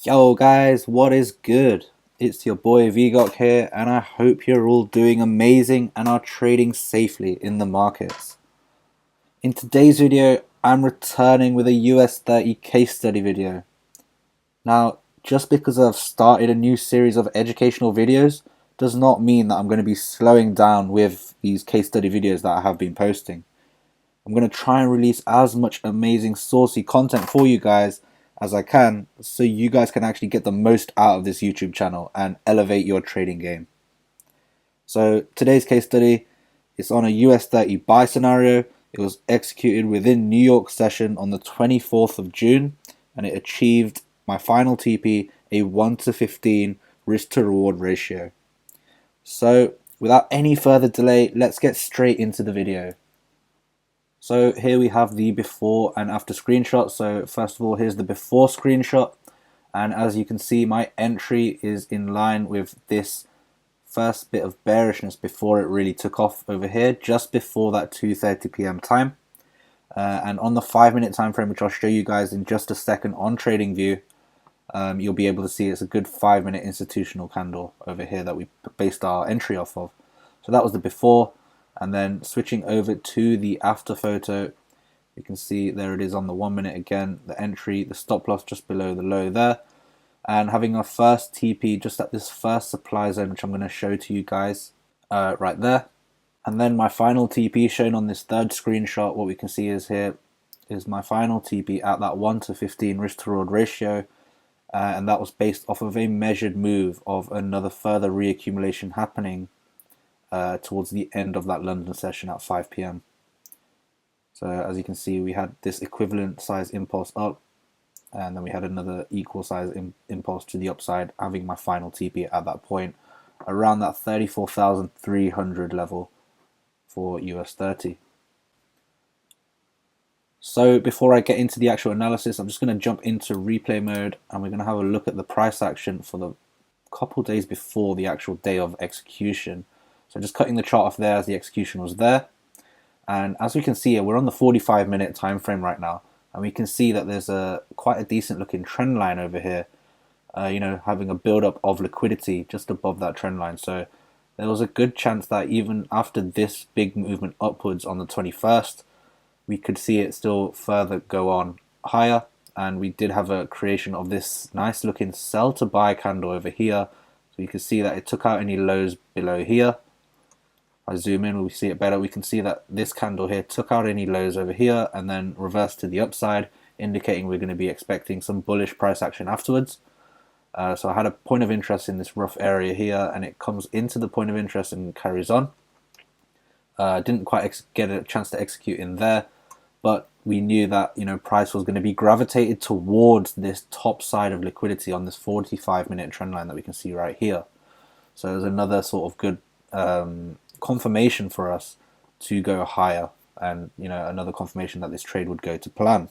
Yo guys, what is good? It's your boy VGOK here, and I hope you're all doing amazing and are trading safely in the markets. In today's video, I'm returning with a US30 case study video. Now, just because I've started a new series of educational videos does not mean that I'm going to be slowing down with these case study videos that I have been posting. I'm going to try and release as much amazing saucy content for you guys as I can so you guys can actually get the most out of this YouTube channel and elevate your trading game. So today's case study is on a US30 buy scenario. It was executed within New York session on the 24th of June and it achieved my final TP a 1 to 15 risk to reward ratio. So without any further delay, let's get straight into the video. So here we have the before and after screenshot. So first of all, here's the before screenshot. And as you can see, my entry is in line with this first bit of bearishness before it really took off over here, just before that 2:30 p.m. time. And on the 5-minute time frame, which I'll show you guys in just a second on TradingView, you'll be able to see it's a good 5-minute institutional candle over here that we based our entry off of. So that was the before. And then switching over to the after photo, you can see there it is on the 1 minute again, the entry, the stop loss just below the low there, and having our first TP just at this first supply zone, which I'm going to show to you guys right there. And then my final TP shown on this third screenshot, what we can see is here is my final TP at that 1 to 15 risk to reward ratio, and that was based off of a measured move of another further reaccumulation happening towards the end of that London session at 5 p.m. So as you can see, we had this equivalent size impulse up, and then we had another equal size impulse to the upside, having my final TP at that point around that 34,300 level for US30. So before I get into the actual analysis, I'm just going to jump into replay mode, and we're going to have a look at the price action for the couple days before the actual day of execution. So just cutting the chart off there as the execution was there. And as we can see here, we're on the 45-minute time frame right now. And we can see that there's quite a decent looking trend line over here, having a build-up of liquidity just above that trend line. So there was a good chance that even after this big movement upwards on the 21st, we could see it still further go on higher. And we did have a creation of this nice looking sell to buy candle over here. So you can see that it took out any lows below here. I zoom in, we see it better. We can see that this candle here took out any lows over here and then reversed to the upside, indicating we're going to be expecting some bullish price action afterwards. So I had a point of interest in this rough area here, and it comes into the point of interest and carries on. Didn't quite get a chance to execute in there, but we knew that price was going to be gravitated towards this top side of liquidity on this 45-minute trend line that we can see right here. So there's another sort of good confirmation for us to go higher, and another confirmation that this trade would go to plan.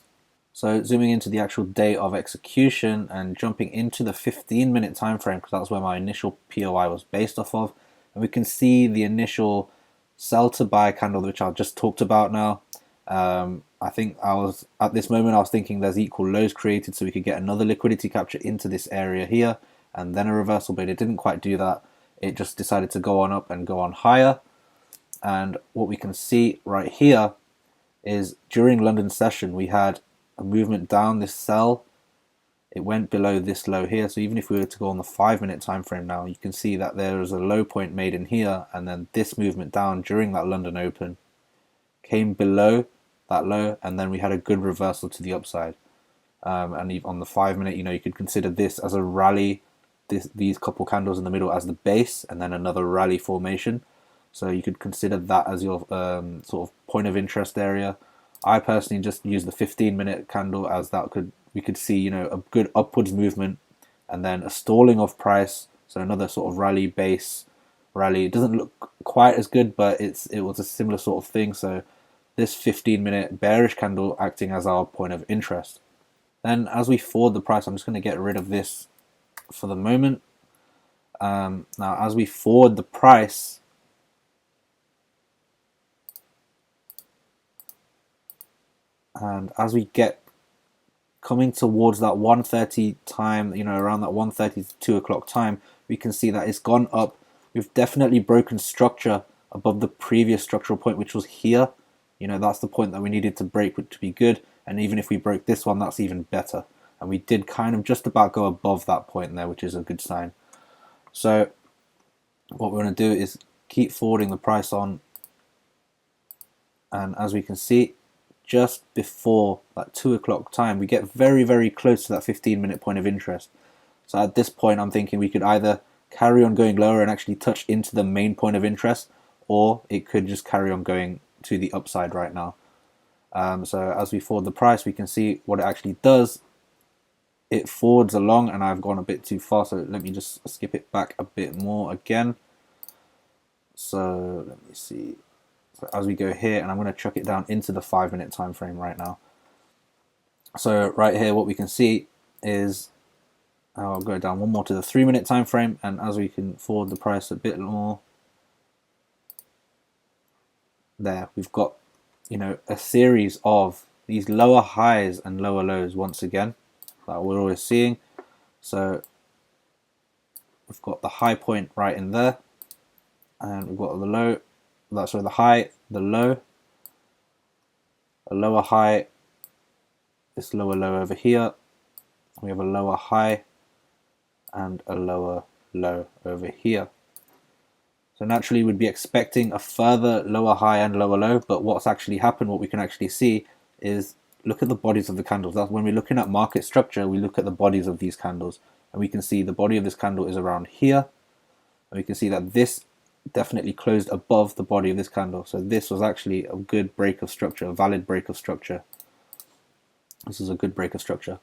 So zooming into the actual day of execution and jumping into the 15-minute time frame, because that's where my initial POI was based off of, and we can see the initial sell to buy candle, which I just talked about now. I think at this moment I was thinking there's equal lows created so we could get another liquidity capture into this area here and then a reversal, but it didn't quite do that. It just decided to go on up and go on higher. And what we can see right here is during London session, we had a movement down this sell. It went below this low here. So even if we were to go on the 5-minute time frame now, you can see that there is a low point made in here. And then this movement down during that London open came below that low. And then we had a good reversal to the upside. And on the 5-minute, you could consider this as a rally. These couple candles in the middle as the base, and then another rally formation. So you could consider that as your sort of point of interest area. I personally just use the 15-minute candle as we could see a good upwards movement and then a stalling of price. So another sort of rally base rally. It doesn't look quite as good, but it was a similar sort of thing. So this 15-minute bearish candle acting as our point of interest. Then as we forward the price, I'm just going to get rid of this for the moment. Now as we forward the price, and as we get coming towards that 1:30 time, you know, around that 1:30 to 2 o'clock time, we can see that it's gone up. We've definitely broken structure above the previous structural point, which was here. You know, that's the point that we needed to break to be good. And even if we broke this one, that's even better. And we did kind of just about go above that point there, which is a good sign. So what we're going to do is keep forwarding the price on. And as we can see, just before that 2 o'clock time, we get very, very close to that 15-minute point of interest. So at this point, I'm thinking we could either carry on going lower and actually touch into the main point of interest, or it could just carry on going to the upside right now. So as we forward the price, we can see what it actually does. It forwards along, and I've gone a bit too far, so let me just skip it back a bit more again. So let me see. So as we go here, and I'm going to chuck it down into the 5-minute time frame right now. So right here, what we can see is, I'll go down one more to the 3-minute time frame, and as we can forward the price a bit more, there we've got, you know, a series of these lower highs and lower lows once again that we're always seeing. So we've got the high point right in there, and we've got the low, that's the high, the low, a lower high, this lower low over here, we have a lower high and a lower low over here. So naturally we'd be expecting a further lower high and lower low, but what's actually happened, what we can actually see is, look at the bodies of the candles. That's when we're looking at market structure, we look at the bodies of these candles, and we can see the body of this candle is around here, and we can see that this definitely closed above the body of this candle. So this was actually a good break of structure, a valid break of structure. This is a good break of structure.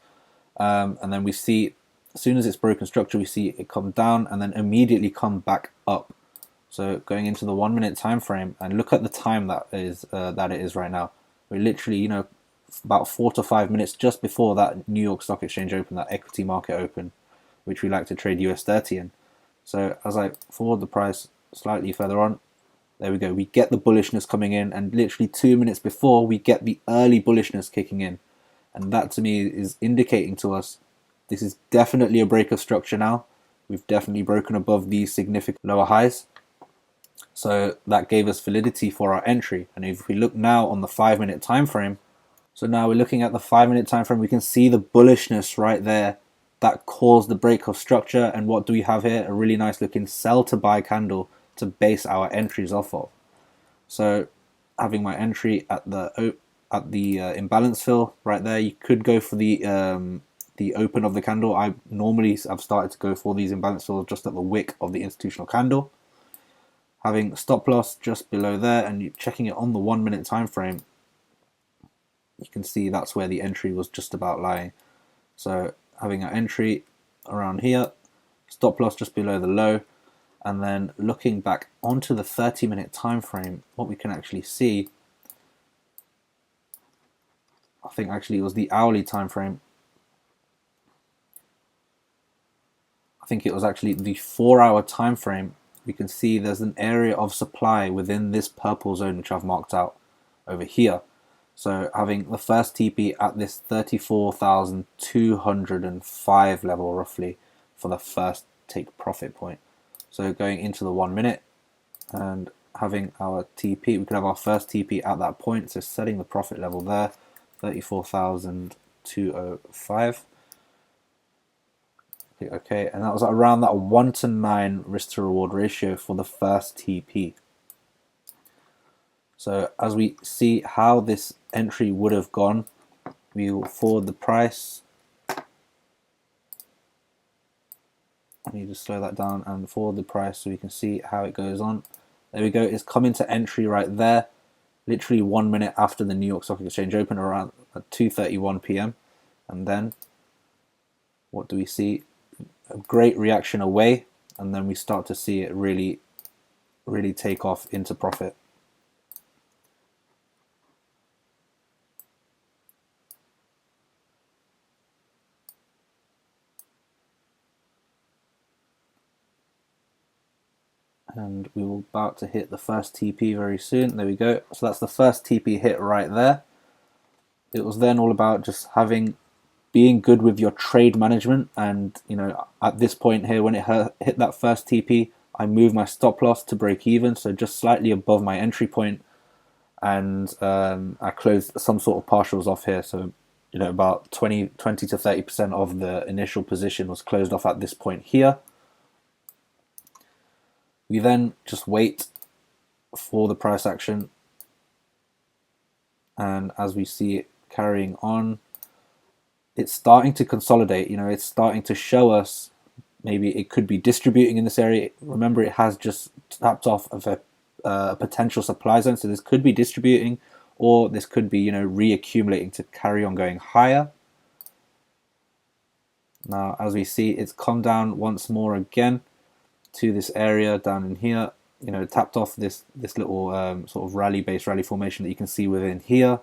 And then we see, as soon as it's broken structure, we see it come down and then immediately come back up. So going into the 1-minute time frame, and look at the time that it is right now. We're literally, you know, about 4 to 5 minutes just before that New York Stock Exchange open, that equity market open, which we like to trade US30 in. So as I forward the price slightly further on, there we go, we get the bullishness coming in, and literally 2 minutes before we get the early bullishness kicking in, and that to me is indicating to us this is definitely a break of structure now. We've definitely broken above these significant lower highs, so that gave us validity for our entry. And if we look now on the 5-minute time frame, so now we're looking at the 5-minute time frame, we can see the bullishness right there that caused the break of structure. And what do we have here? A really nice looking sell to buy candle to base our entries off of. So having my entry at the imbalance fill right there, you could go for the open of the candle. I've started to go for these imbalance fills just at the wick of the institutional candle. Having stop loss just below there, and you're checking it on the 1-minute time frame, you can see that's where the entry was just about lying. So having an entry around here, stop loss just below the low, and then looking back onto the 30-minute time frame, what we can actually see, I think actually it was the hourly time frame. I think it was actually the 4-hour time frame. We can see there's an area of supply within this purple zone which I've marked out over here. So having the first TP at this 34,205 level roughly for the first take profit point. So going into the 1 minute and having our TP, we could have our first TP at that point. So setting the profit level there, 34,205. Okay, and that was around that 1 to 9 risk to reward ratio for the first TP. So as we see how this entry would have gone, we will forward the price. I need to slow that down and forward the price so we can see how it goes on. There we go, it's come into entry right there, literally 1 minute after the New York Stock Exchange open, around at 2:31 p.m. And then what do we see? A great reaction away, and then we start to see it really take off into profit. And we will about to hit the first TP very soon. There we go. So that's the first TP hit right there. It was then all about just having being good with your trade management. And at this point here, when it hit that first TP, I moved my stop loss to break even, so just slightly above my entry point, and I closed some sort of partials off here. So about 20 to 30% of the initial position was closed off at this point here. We then just wait for the price action, and as we see it carrying on, it's starting to consolidate. It's starting to show us maybe it could be distributing in this area. Remember, it has just tapped off of a potential supply zone, so this could be distributing, or this could be reaccumulating to carry on going higher. Now, as we see, it's come down once more again to this area down in here. Tapped off this little sort of rally formation that you can see within here.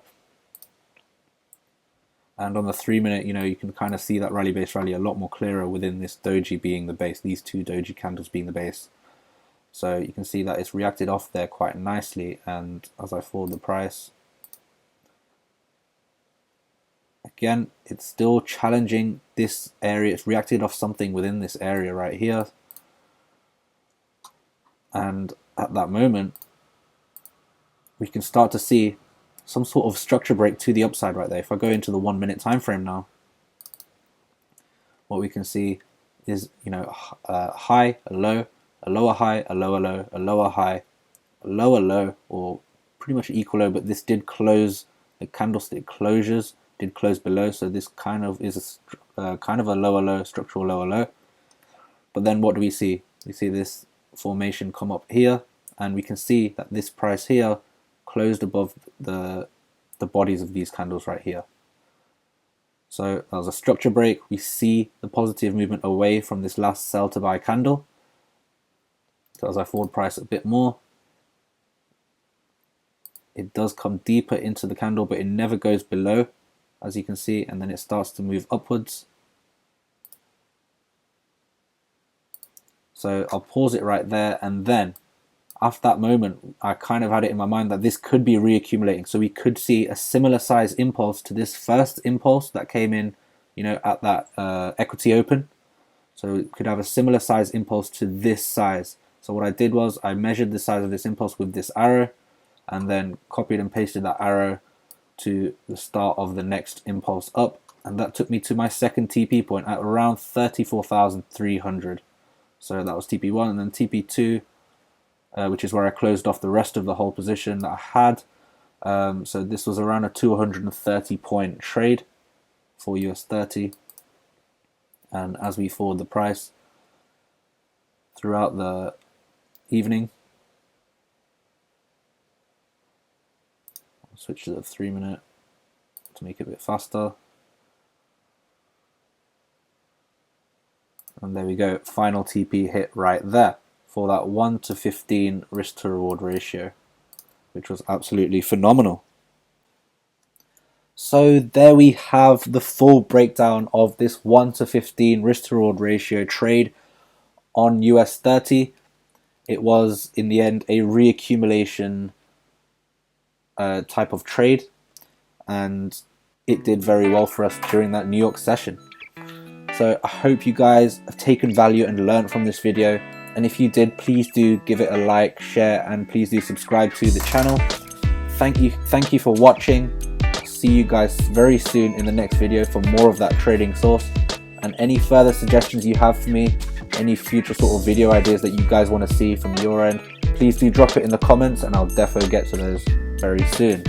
And on the 3-minute, you can kind of see that rally a lot more clearer within this doji being the base, these two doji candles being the base. So you can see that it's reacted off there quite nicely, and as I follow the price, again, it's still challenging this area. It's reacted off something within this area right here. And at that moment, we can start to see some sort of structure break to the upside right there. If I go into the 1-minute time frame now, what we can see is a high, a low, a lower high, a lower low, a lower high, a lower low, or pretty much equal low, but this did close, the candlestick closures did close below, so this kind of is kind of a lower low, structural lower low. But then what do we see? We see this formation come up here, and we can see that this price here closed above the bodies of these candles right here. So that was a structure break. We see the positive movement away from this last sell to buy candle. So as I forward price a bit more, it does come deeper into the candle, but it never goes below, as you can see, and then it starts to move upwards. So I'll pause it right there, and then after that moment, I kind of had it in my mind that this could be reaccumulating. So we could see a similar size impulse to this first impulse that came in, at that equity open. So it could have a similar size impulse to this size. So what I did was I measured the size of this impulse with this arrow, and then copied and pasted that arrow to the start of the next impulse up. And that took me to my second TP point at around 34,300. So that was TP1, and then TP2, which is where I closed off the rest of the whole position that I had. So this was around a 230 point trade for US30. And as we forward the price throughout the evening, I'll switch to the 3-minute to make it a bit faster. And there we go, final TP hit right there for that 1 to 15 risk to reward ratio, which was absolutely phenomenal. So there we have the full breakdown of this 1 to 15 risk to reward ratio trade on US30. It was in the end a reaccumulation type of trade, and it did very well for us during that New York session. So I hope you guys have taken value and learned from this video. And if you did, please do give it a like, share, and please do subscribe to the channel. Thank you for watching. I'll see you guys very soon in the next video for more of that trading source. And any further suggestions you have for me, any future sort of video ideas that you guys want to see from your end, please do drop it in the comments, and I'll definitely get to those very soon.